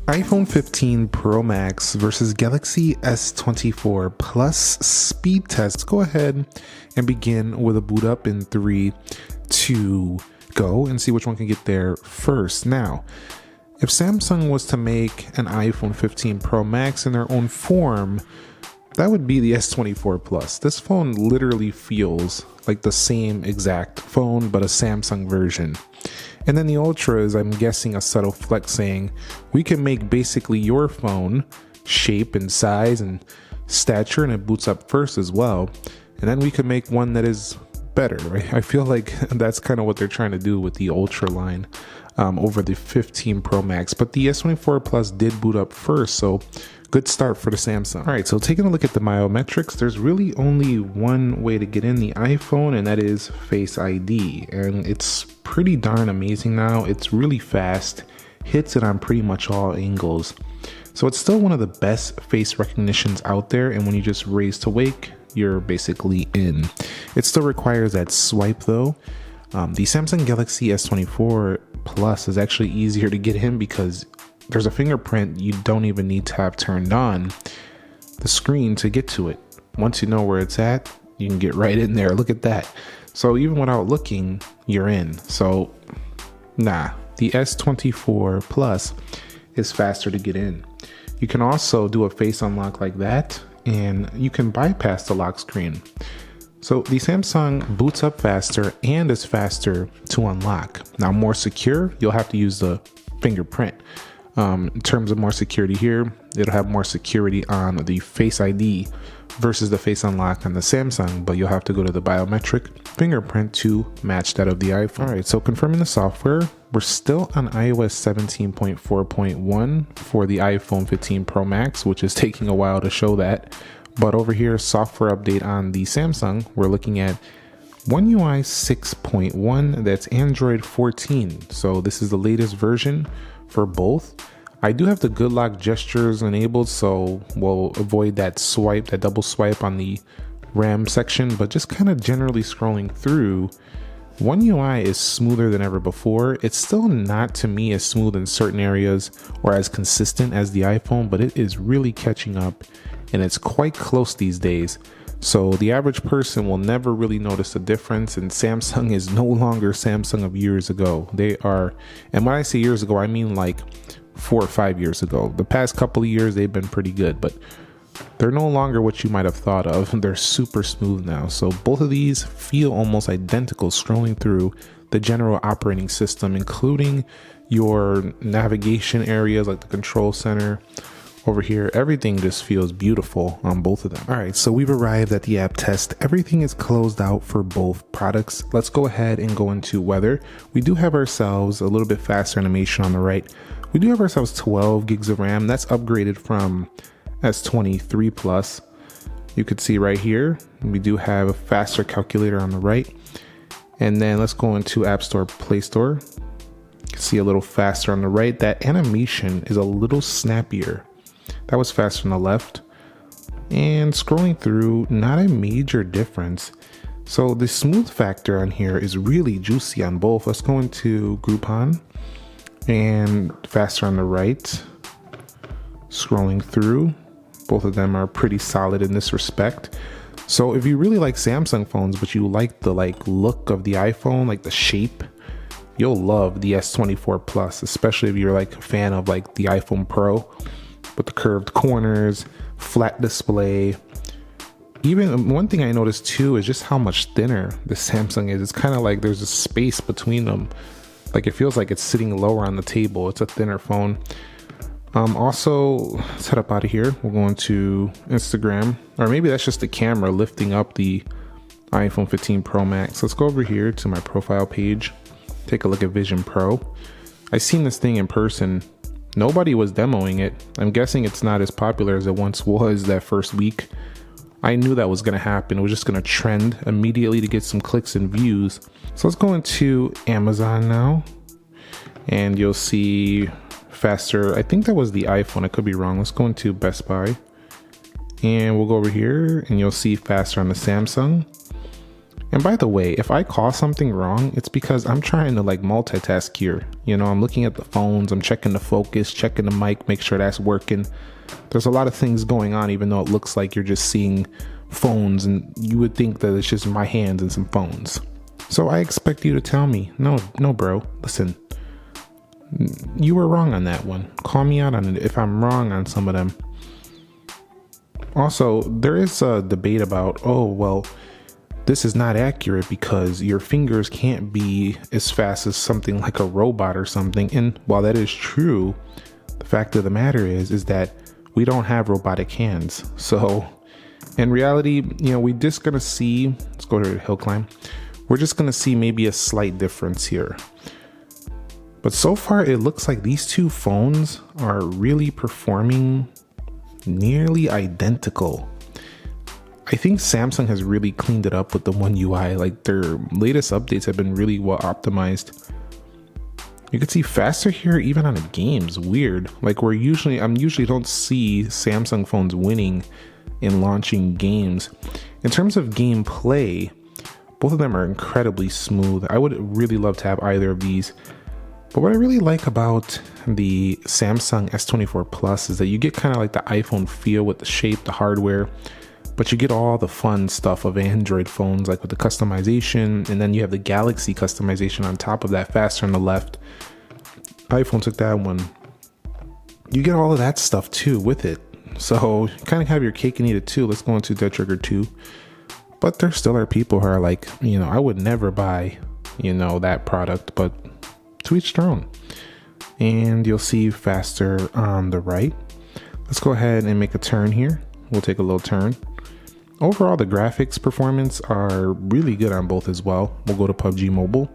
iPhone 15 Pro Max versus Galaxy S24 Plus speed test. Go ahead and begin with a boot up in 3, 2, go, and see which one can get there first. Now, if Samsung was to make an iPhone 15 Pro Max in their own form, that would be the S24 Plus. This phone literally feels like the same exact phone, but a Samsung version. And then the Ultra is, I'm guessing, a subtle flex saying, we can make basically your phone shape and size and stature, and it boots up first as well. And then we could make one that is better, right? I feel like that's kind of what they're trying to do with the Ultra line over the 15 Pro Max. But the S24 Plus did boot up first, so good start for the Samsung. All right, so taking a look at the biometrics, there's really only one way to get in the iPhone, and that is Face ID. And it's pretty darn amazing now. It's really fast, hits it on pretty much all angles. So it's still one of the best face recognitions out there, and when you just raise to wake, you're basically in. It still requires that swipe though. The Samsung Galaxy S24 Plus is actually easier to get in because there's a fingerprint you don't even need to have turned on the screen to get to it. Once you know where it's at, you can get right in there. Look at that. So even without looking, you're in. So nah, the S24 Plus is faster to get in. You can also do a face unlock like that, and you can bypass the lock screen. So the Samsung boots up faster and is faster to unlock. Now, more secure, you'll have to use the fingerprint. In terms of more security here, it'll have more security on the Face ID versus the face unlock on the Samsung, but you'll have to go to the biometric fingerprint to match that of the iPhone. All right, so confirming the software, we're still on iOS 17.4.1 for the iPhone 15 Pro Max, which is taking a while to show that. But over here, software update on the Samsung, we're looking at One UI 6.1, that's Android 14. So this is the latest version for both. I do have the good lock gestures enabled, so we'll avoid that swipe, that double swipe on the RAM section, but just kind of generally scrolling through, One UI is smoother than ever before. It's still not, to me, as smooth in certain areas or as consistent as the iPhone, but it is really catching up, and it's quite close these days. So the average person will never really notice a difference, and Samsung is no longer Samsung of years ago. They are, and when I say years ago, I mean like 4 or 5 years ago. The past couple of years, they've been pretty good, but they're no longer what you might have thought of. They're super smooth now. So both of these feel almost identical scrolling through the general operating system, including your navigation areas like the control center. Over here, everything just feels beautiful on both of them. All right, so we've arrived at the app test. Everything is closed out for both products. Let's go ahead and go into weather. We do have ourselves a little bit faster animation on the right. We do have ourselves 12 gigs of RAM. That's upgraded from S23 Plus. You could see right here, we do have a faster calculator on the right. And then let's go into App Store, Play Store. You can see a little faster on the right. That animation is a little snappier. That was faster on the left. And scrolling through, not a major difference. So the smooth factor on here is really juicy on both. Let's go into Groupon, and faster on the right. Scrolling through, both of them are pretty solid in this respect. So if you really like Samsung phones, but you like the look of the iPhone, like the shape, you'll love the S24 Plus, especially if you're like a fan of like the iPhone Pro. With the curved corners, flat display. Even one thing I noticed too is just how much thinner the Samsung is. It's kind of like there's a space between them. Like it feels like it's sitting lower on the table. It's a thinner phone. Also, let's head up out of here. We'll go into Instagram, or maybe that's just the camera lifting up the iPhone 15 Pro Max. Let's go over here to my profile page. Take a look at Vision Pro. I've seen this thing in person. Nobody was demoing it. I'm guessing it's not as popular as it once was that first week. I knew that was going to happen. It was just going to trend immediately to get some clicks and views. So let's go into Amazon now, and you'll see faster. I think that was the iPhone. I could be wrong. Let's go into Best Buy, and we'll go over here, and you'll see faster on the Samsung. And by the way, if I call something wrong, it's because I'm trying to like multitask here. You know, I'm looking at the phones, I'm checking the focus, checking the mic, make sure that's working. There's a lot of things going on, even though it looks like you're just seeing phones and you would think that it's just my hands and some phones. So I expect you to tell me, no, bro, listen, you were wrong on that one. Call me out on it if I'm wrong on some of them. Also, there is a debate about, oh, well, this is not accurate because your fingers can't be as fast as something like a robot or something. And while that is true, the fact of the matter is that we don't have robotic hands. So in reality, you know, we're just going to see, let's go to the hill climb. We're just going to see maybe a slight difference here. But so far, it looks like these two phones are really performing nearly identical. I think Samsung has really cleaned it up with the One UI. Like their latest updates have been really well optimized. You can see faster here even on the games. Weird. Like I'm usually don't see Samsung phones winning in launching games. In terms of gameplay, both of them are incredibly smooth. I would really love to have either of these. But what I really like about the Samsung S24 Plus is that you get kind of like the iPhone feel with the shape, the hardware, but you get all the fun stuff of Android phones, like with the customization, and then you have the Galaxy customization on top of that, faster on the left. iPhone took that one. You get all of that stuff too with it. So you kind of have your cake and eat it too. Let's go into Dead Trigger 2. But there still are people who are like, you know, I would never buy, you know, that product, but to each their own. And you'll see faster on the right. Let's go ahead and make a turn here. We'll take a little turn. Overall, the graphics performance are really good on both as well. We'll go to PUBG Mobile.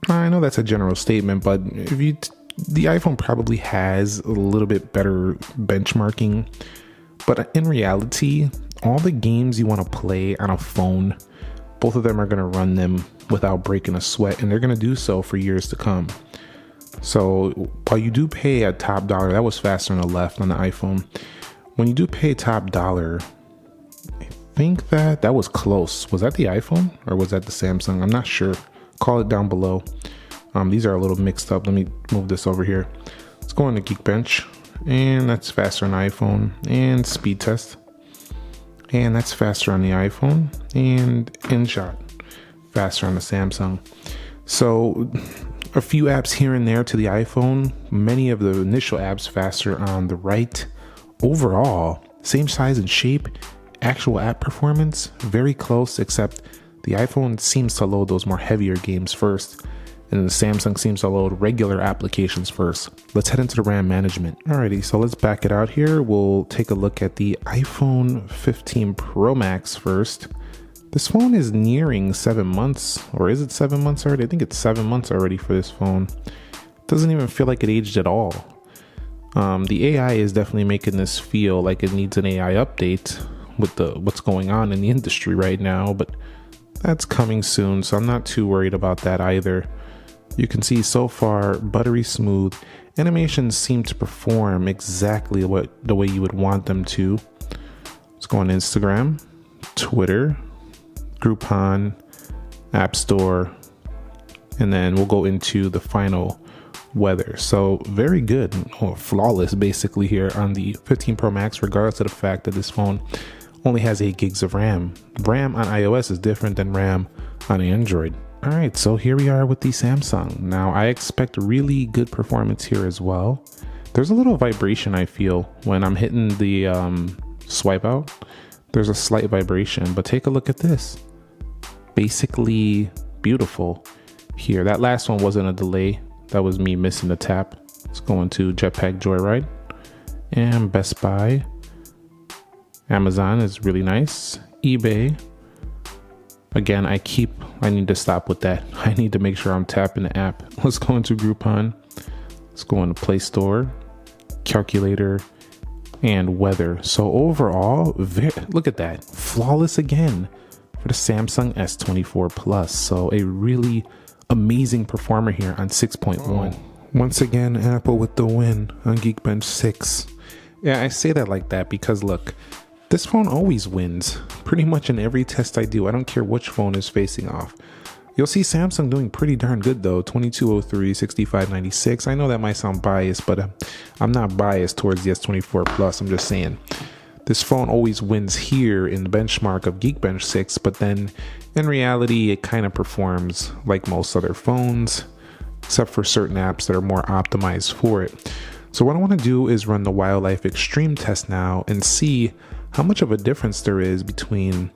I know that's a general statement, but the iPhone probably has a little bit better benchmarking. But in reality, all the games you want to play on a phone, both of them are going to run them without breaking a sweat, and they're going to do so for years to come. So while you do pay a top dollar, that was faster on the left on the iPhone. When you do pay top dollar, I think that was close. Was that the iPhone or was that the Samsung? I'm not sure. Call it down below. These are a little mixed up. Let me move this over here. Let's go into Geekbench, and that's faster on iPhone, and speed test. And that's faster on the iPhone, and InShot, faster on the Samsung. So a few apps here and there to the iPhone, many of the initial apps faster on the right. Overall, same size and shape, actual app performance, very close, except the iPhone seems to load those more heavier games first, and the Samsung seems to load regular applications first. Let's head into the RAM management. Alrighty, so let's back it out here. We'll take a look at the iPhone 15 Pro Max first. This phone is nearing 7 months, or is it 7 months already? I think it's 7 months already for this phone. Doesn't even feel like it aged at all. The AI is definitely making this feel like it needs an AI update with what's going on in the industry right now, but that's coming soon, so I'm not too worried about that either. You can see so far, buttery smooth. Animations seem to perform exactly the way you would want them to. Let's go on Instagram, Twitter, Groupon, App Store, and then we'll go into the final weather. So very good, or flawless basically here on the 15 Pro Max, regardless of the fact that this phone only has 8 gigs of RAM. RAM on iOS is different than RAM on Android. All right, so here we are with the Samsung. Now I expect really good performance here as well. There's a little vibration I feel when I'm hitting the swipe out. There's a slight vibration, but take a look at this. Basically beautiful here. That last one wasn't a delay. That was me missing the tap. Let's go into Jetpack Joyride and Best Buy. Amazon is really nice. eBay. Again, I need to stop with that. I need to make sure I'm tapping the app. Let's go into Groupon. Let's go into Play Store, Calculator, and Weather. So overall, look at that. Flawless again for the Samsung S24 Plus. So a really amazing performer here on 6.1. Once again, Apple with the win on Geekbench 6. Yeah, I say that like that because look, This phone always wins, pretty much in every test I do. I don't care which phone is facing off. You'll see Samsung doing pretty darn good though, 2203, 6596. I know that might sound biased, but I'm not biased towards the S24 Plus. I'm just saying this phone always wins here in the benchmark of Geekbench 6, but then in reality, it kind of performs like most other phones, except for certain apps that are more optimized for it. So what I want to do is run the Wildlife Extreme test now and see how much of a difference there is between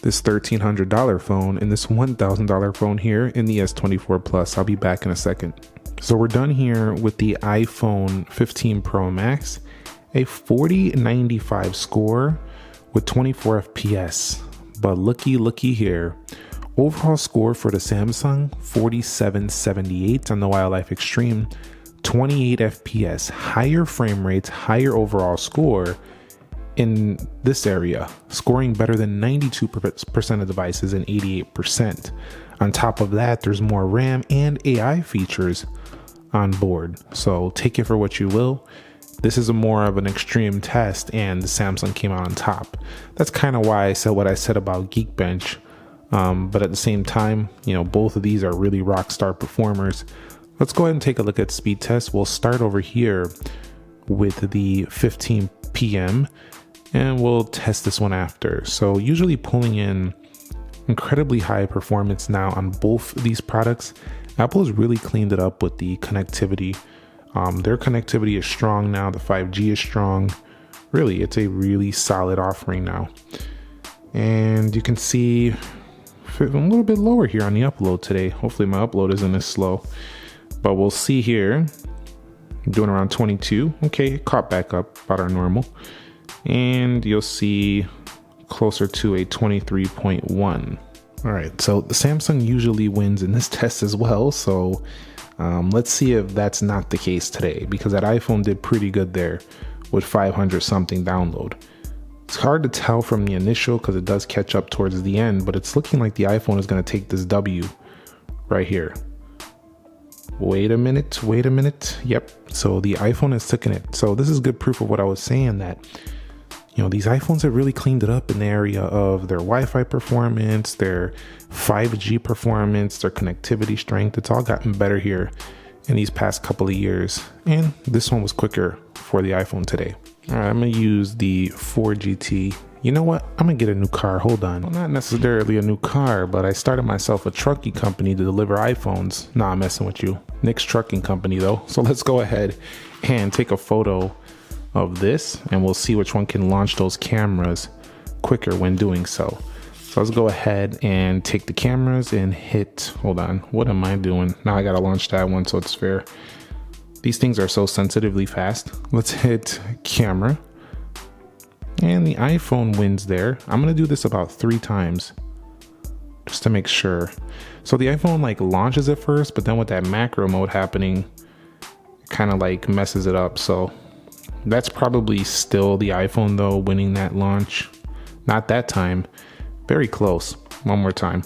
this $1,300 phone and this $1,000 phone here in the S24 Plus. I'll be back in a second. So we're done here with the iPhone 15 Pro Max, a 4095 score with 24 FPS. But looky here. Overall score for the Samsung, 4778 on the Wildlife Extreme, 28 FPS, higher frame rates, higher overall score in this area, scoring better than 92% of devices and 88%. On top of that, there's more RAM and AI features on board. So take it for what you will. This is a more of an extreme test and the Samsung came out on top. That's kind of why I said what I said about Geekbench. But at the same time, you know, both of these are really rock star performers. Let's go ahead and take a look at speed tests. We'll start over here with the 15 PM and we'll test this one after. So usually pulling in incredibly high performance now on both these products. Apple has really cleaned it up with the connectivity. Their connectivity is strong now. The 5G is strong. Really, it's a really solid offering now. And you can see a little bit lower here on the upload today. Hopefully my upload isn't as slow, but we'll see here. I'm doing around 22. Okay, caught back up about our normal. And you'll see closer to a 23.1. All right, so the Samsung usually wins in this test as well. So let's see if that's not the case today, because that iPhone did pretty good there with 500 something download. It's hard to tell from the initial because it does catch up towards the end, but it's looking like the iPhone is going to take this W right here. Wait a minute. Yep. So the iPhone has taken it. So this is good proof of what I was saying, that you know, these iPhones have really cleaned it up in the area of their Wi-Fi performance, their 5G performance, their connectivity strength. It's all gotten better here in these past couple of years. And this one was quicker for the iPhone today. All right, I'm going to use the 4GT. You know what? I'm going to get a new car. Hold on. Well, not necessarily a new car, but I started myself a trucking company to deliver iPhones. Nah, I'm messing with you. Nick's Trucking Company, though. So let's go ahead and take a photo of this and we'll see which one can launch those cameras quicker when doing so. So let's go ahead and take the cameras and hit, hold on, what am I doing? Now I gotta launch that one so it's fair. These things are so sensitively fast. Let's hit camera and the iPhone wins there. I'm gonna do this about 3 times just to make sure. So the iPhone like launches it first, but then with that macro mode happening, it kind of like messes it up. So that's probably still the iPhone though winning that launch. Not that time. Very close. One more time.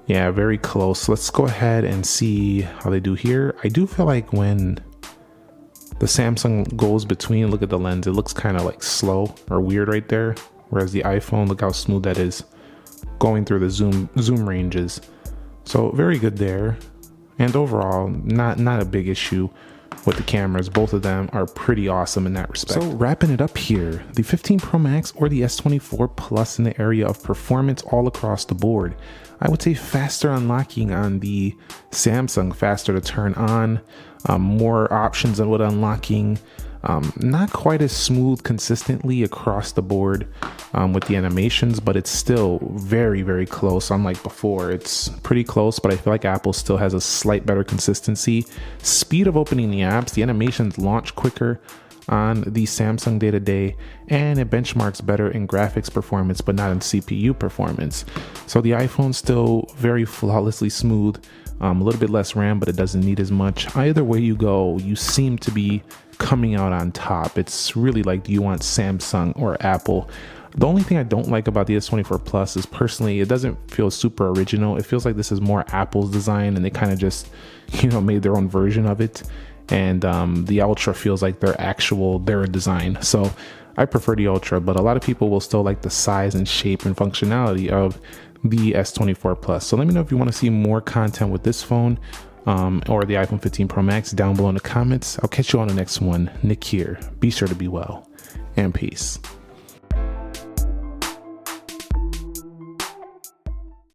Yeah, very close. Let's go ahead and see how they do here. I do feel like when the Samsung goes between, look at the lens, it looks kind of like slow or weird right there. Whereas the iPhone, look how smooth that is going through the zoom ranges. So very good there. And overall, not a big issue with the cameras. Both of them are pretty awesome in that respect. So wrapping it up here, the 15 Pro Max or the S24 Plus in the area of performance all across the board. I would say faster unlocking on the Samsung, faster to turn on, more options on what unlocking, not quite as smooth consistently across the board with the animations, but it's still very, very close. Unlike before, it's pretty close, but I feel like Apple still has a slight better consistency. Speed of opening the apps, the animations launch quicker on the Samsung day-to-day, and it benchmarks better in graphics performance, but not in CPU performance. So the iPhone's still very flawlessly smooth, a little bit less RAM, but it doesn't need as much. Either way you go, you seem to be coming out on top. It's really like, do you want Samsung or Apple? The only thing I don't like about the S24 Plus is personally, it doesn't feel super original. It feels like this is more Apple's design and they kind of just, you know, made their own version of it. and the Ultra feels like their design. So I prefer the Ultra, but a lot of people will still like the size and shape and functionality of the S24 Plus. So let me know if you want to see more content with this phone or the iPhone 15 Pro Max down below in the comments. I'll catch you on the next one. Nick here. Be sure to be well, and peace.